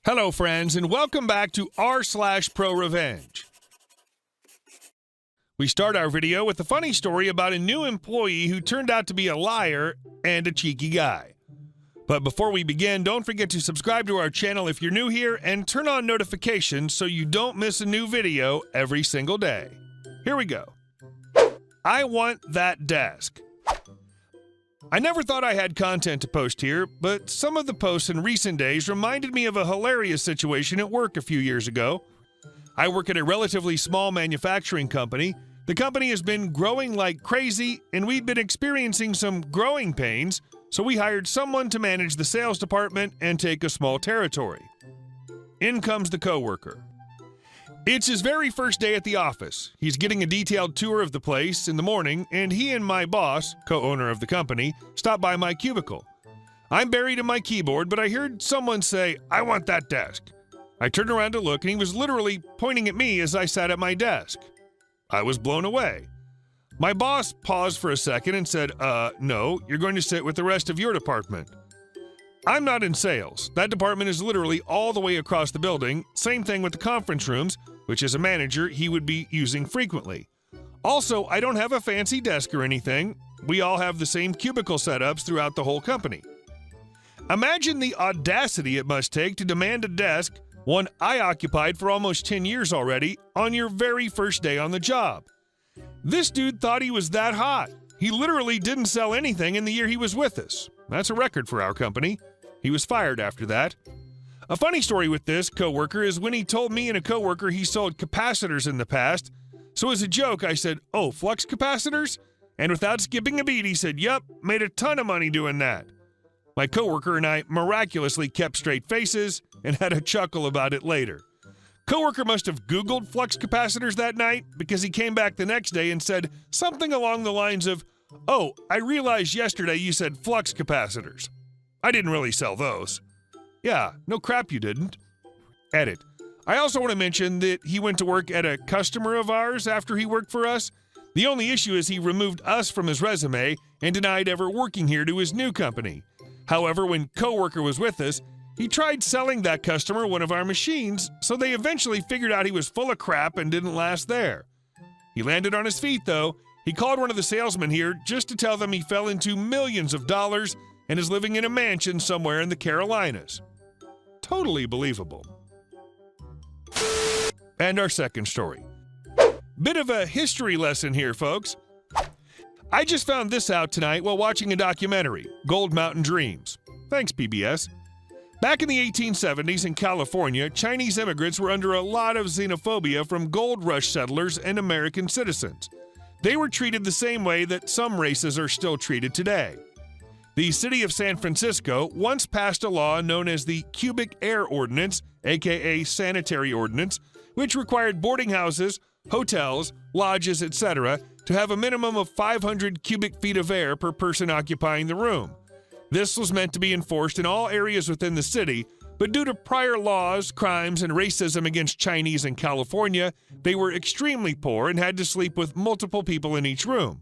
Hello, friends, and welcome back to r/ProRevenge. We start our video with a funny story about a new employee who turned out to be a liar and a cheeky guy. But before we begin, don't forget to subscribe to our channel if you're new here and turn on notifications so you don't miss a new video every single day. Here we go. I want that desk. I never thought I had content to post here, but some of the posts in recent days reminded me of a hilarious situation at work a few years ago. I work at a relatively small manufacturing company. The company has been growing like crazy, and we'd been experiencing some growing pains, so we hired someone to manage the sales department and take a small territory. In comes the coworker. It's his very first day at the office. He's getting a detailed tour of the place in the morning, and he and my boss, co-owner of the company, stop by my cubicle. I'm buried in my keyboard, but I heard someone say, "I want that desk." I turned around to look, and he was literally pointing at me as I sat at my desk. I was blown away. My boss paused for a second and said, no, you're going to sit with the rest of your department. I'm not in sales. That department is literally all the way across the building. Same thing with the conference rooms, which as a manager, he would be using frequently. Also, I don't have a fancy desk or anything. We all have the same cubicle setups throughout the whole company. Imagine the audacity it must take to demand a desk, one I occupied for almost 10 years already, on your very first day on the job. This dude thought he was that hot. He literally didn't sell anything in the year he was with us. That's a record for our company. He was fired after that. A funny story with this coworker is when he told me and a coworker he sold capacitors in the past. So as a joke, I said, "Oh, flux capacitors?" And without skipping a beat, he said, "Yup, made a ton of money doing that." My coworker and I miraculously kept straight faces and had a chuckle about it later. Coworker must have Googled flux capacitors that night because he came back the next day and said something along the lines of, "Oh, I realized yesterday you said flux capacitors. I didn't really sell those." Yeah, no crap you didn't. Edit. I also want to mention that he went to work at a customer of ours after he worked for us. The only issue is he removed us from his resume and denied ever working here to his new company. However, when coworker was with us, he tried selling that customer one of our machines, so they eventually figured out he was full of crap and didn't last there. He landed on his feet, though. He called one of the salesmen here just to tell them he fell into millions of dollars and is living in a mansion somewhere in the Carolinas. Totally believable. And our second story. Bit of a history lesson here, folks. I just found this out tonight while watching a documentary, Gold Mountain Dreams. Thanks, PBS. Back in the 1870s in California, Chinese immigrants were under a lot of xenophobia from gold rush settlers and American citizens. They were treated the same way that some races are still treated today. The city of San Francisco once passed a law known as the Cubic Air Ordinance, aka Sanitary Ordinance, which required boarding houses, hotels, lodges, etc. to have a minimum of 500 cubic feet of air per person occupying the room. This was meant to be enforced in all areas within the city, but due to prior laws, crimes, and racism against Chinese in California, they were extremely poor and had to sleep with multiple people in each room.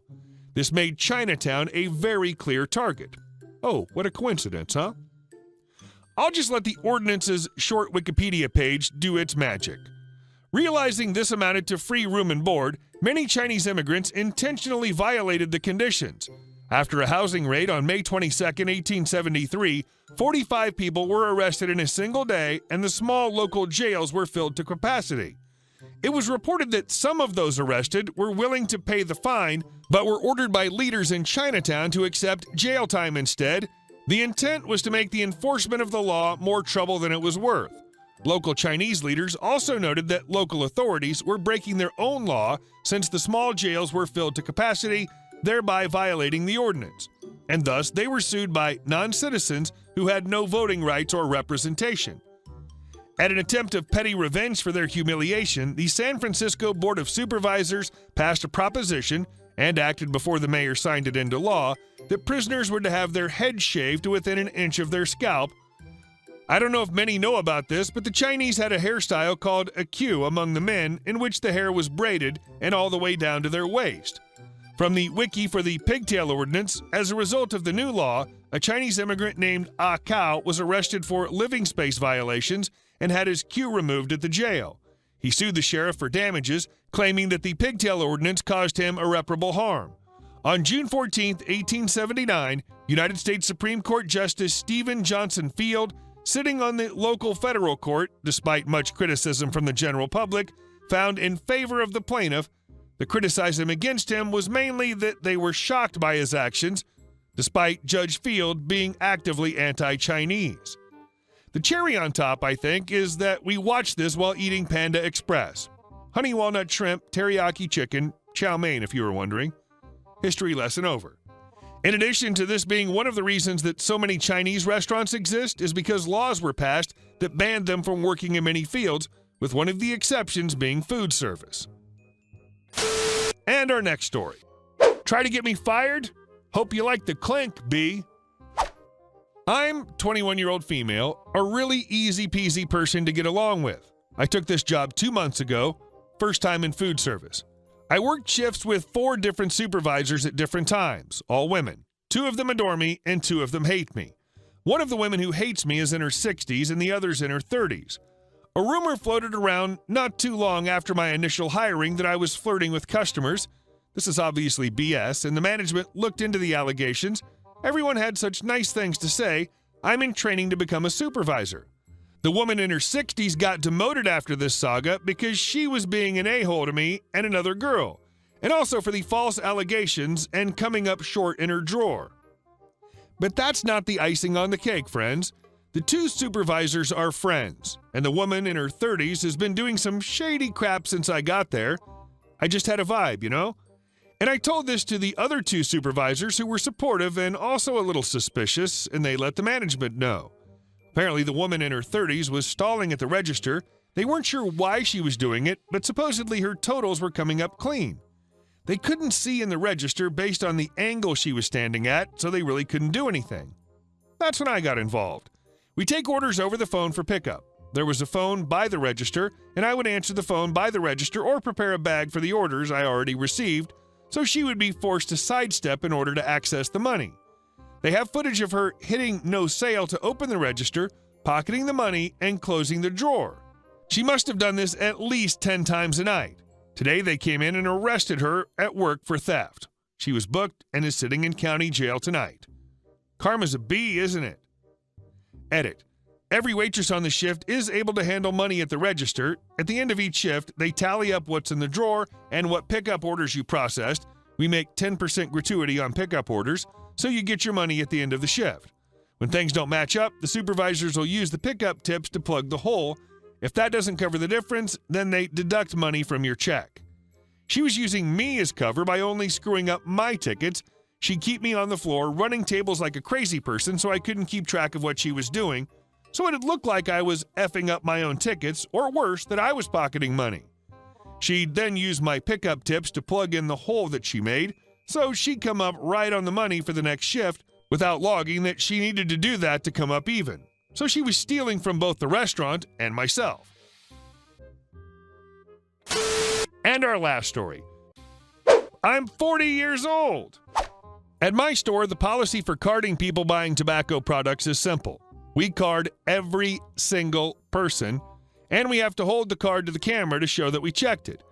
This made Chinatown a very clear target. Oh, what a coincidence, huh? I'll just let the ordinance's short Wikipedia page do its magic. Realizing this amounted to free room and board, many Chinese immigrants intentionally violated the conditions. After a housing raid on May 22, 1873, 45 people were arrested in a single day, and the small local jails were filled to capacity. It was reported that some of those arrested were willing to pay the fine, but were ordered by leaders in Chinatown to accept jail time instead. The intent was to make the enforcement of the law more trouble than it was worth. Local Chinese leaders also noted that local authorities were breaking their own law since the small jails were filled to capacity, thereby violating the ordinance. And thus, they were sued by non-citizens who had no voting rights or representation. At an attempt of petty revenge for their humiliation, the San Francisco Board of Supervisors passed a proposition, and acted before the mayor signed it into law, that prisoners were to have their heads shaved to within an inch of their scalp. I don't know if many know about this, but the Chinese had a hairstyle called a queue among the men, in which the hair was braided and all the way down to their waist. From the wiki for the pigtail ordinance, as a result of the new law, a Chinese immigrant named Ah Kao was arrested for living space violations and had his queue removed at the jail. He sued the sheriff for damages, claiming that the pigtail ordinance caused him irreparable harm. On June 14, 1879, United States Supreme Court Justice Stephen Johnson Field, sitting on the local federal court, despite much criticism from the general public, found in favor of the plaintiff. The criticism against him was mainly that they were shocked by his actions, despite Judge Field being actively anti-Chinese. The cherry on top, I think, is that we watched this while eating Panda Express. Honey walnut shrimp, teriyaki chicken, chow mein if you were wondering. History lesson over. In addition to this being one of the reasons that so many Chinese restaurants exist is because laws were passed that banned them from working in many fields, with one of the exceptions being food service. And our next story. Try to get me fired? Hope you like the clink, B. I'm 21-year-old female, a really easy-peasy person to get along with. I took this job 2 months ago, first time in food service. I worked shifts with 4 different supervisors at different times, all women. 2 of them adore me and 2 of them hate me. One of the women who hates me is in her 60s and the other's in her 30s. A rumor floated around not too long after my initial hiring that I was flirting with customers. This is obviously BS, and the management looked into the allegations. Everyone had such nice things to say. I'm in training to become a supervisor. The woman in her 60s got demoted after this saga because she was being an a-hole to me and another girl, and also for the false allegations and coming up short in her drawer. But that's not the icing on the cake, friends. The 2 supervisors are friends, and the woman in her 30s has been doing some shady crap since I got there. I just had a vibe, you know? And I told this to the other 2 supervisors who were supportive and also a little suspicious, and they let the management know. Apparently, the woman in her 30s was stalling at the register. They weren't sure why she was doing it, but supposedly her totals were coming up clean. They couldn't see in the register based on the angle she was standing at, so they really couldn't do anything. That's when I got involved. We take orders over the phone for pickup. There was a phone by the register, and I would answer the phone by the register or prepare a bag for the orders I already received, so she would be forced to sidestep in order to access the money. They have footage of her hitting no sale to open the register, pocketing the money, and closing the drawer. She must have done this at least 10 times a night. Today they came in and arrested her at work for theft. She was booked and is sitting in county jail tonight. Karma's a B, isn't it? Edit. Every waitress on the shift is able to handle money at the register. At the end of each shift, they tally up what's in the drawer and what pickup orders you processed. We make 10% gratuity on pickup orders, so you get your money at the end of the shift. When things don't match up, the supervisors will use the pickup tips to plug the hole. If that doesn't cover the difference, then they deduct money from your check. She was using me as cover by only screwing up my tickets. She'd keep me on the floor, running tables like a crazy person so I couldn't keep track of what she was doing. So it'd look like I was effing up my own tickets, or worse, that I was pocketing money. She'd then use my pickup tips to plug in the hole that she made, so she'd come up right on the money for the next shift without logging that she needed to do that to come up even. So she was stealing from both the restaurant and myself. And our last story. I'm 40 years old. At my store, the policy for carding people buying tobacco products is simple. We card every single person, and we have to hold the card to the camera to show that we checked it.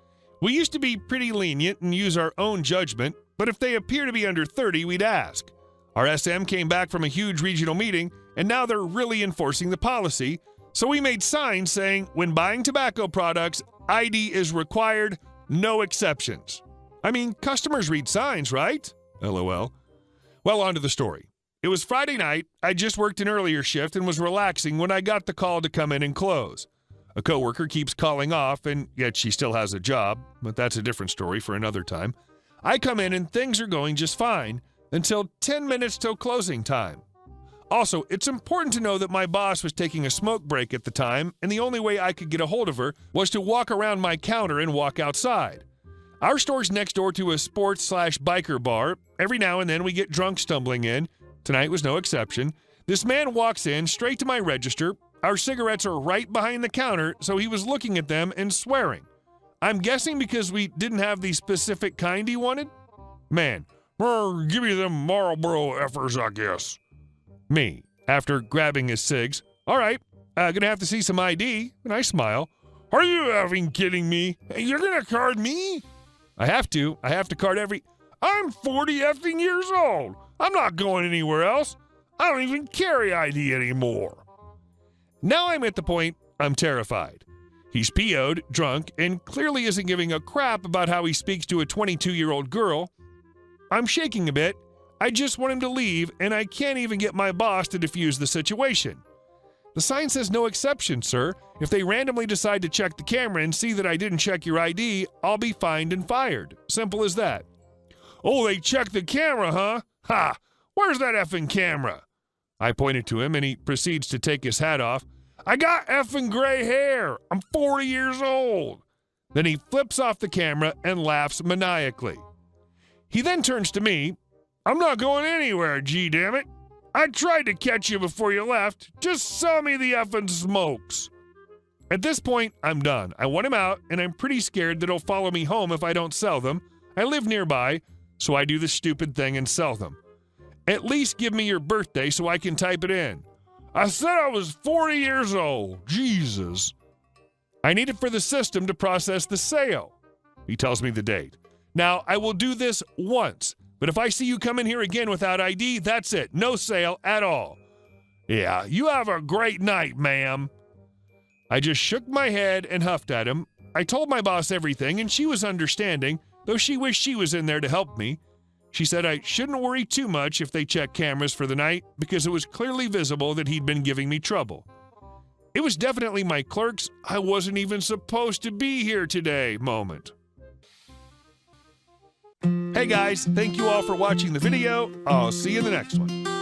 We used to be pretty lenient and use our own judgment, but if they appear to be under 30, we'd ask. Our SM came back from a huge regional meeting, and now they're really enforcing the policy, so we made signs saying, when buying tobacco products, ID is required, no exceptions. I mean, customers read signs, right? LOL. Well, on to the story. It was Friday night. I just worked an earlier shift and was relaxing when I got the call to come in and close. A coworker keeps calling off, and yet she still has a job, but that's a different story for another time. I come in and things are going just fine until 10 minutes till closing time. Also, it's important to know that my boss was taking a smoke break at the time, and the only way I could get a hold of her was to walk around my counter and walk outside. Our store's next door to a sports/biker bar. Every now and then we get drunk stumbling in. Tonight was no exception. This man walks in straight to my register. Our cigarettes are right behind the counter, so he was looking at them and swearing. I'm guessing because we didn't have the specific kind he wanted? Man, give me them Marlboro effers, I guess. Me, after grabbing his cigs. All right, Gonna have to see some ID. And I smile. Are you effing kidding me? You're gonna card me? I have to. I have to card every... I'm 40 effing years old. I'm not going anywhere else. I don't even carry ID anymore. Now I'm at the point I'm terrified. He's PO'd, drunk, and clearly isn't giving a crap about how he speaks to a 22-year-old girl. I'm shaking a bit. I just want him to leave, and I can't even get my boss to defuse the situation. The sign says no exception, sir. If they randomly decide to check the camera and see that I didn't check your ID, I'll be fined and fired. Simple as that. Oh, they checked the camera, huh? Ha! Where's that effing camera? I pointed to him, and he proceeds to take his hat off. I got effing gray hair. I'm 40 years old. Then he flips off the camera and laughs maniacally. He then turns to me. I'm not going anywhere, G-dammit. I tried to catch you before you left. Just sell me the effing smokes. At this point, I'm done. I want him out, and I'm pretty scared that he'll follow me home if I don't sell them. I live nearby, so I do the stupid thing and sell them. At least give me your birthday so I can type it in. I said I was 40 years old. Jesus. I need it for the system to process the sale. He tells me the date. Now, I will do this once, but if I see you come in here again without ID, that's it. No sale at all. Yeah, you have a great night, ma'am. I just shook my head and huffed at him. I told my boss everything, and she was understanding, though she wished she was in there to help me. She said I shouldn't worry too much if they check cameras for the night because it was clearly visible that he'd been giving me trouble. It was definitely my clerk's I wasn't even supposed to be here today moment. Hey guys, thank you all for watching the video. I'll see you in the next one.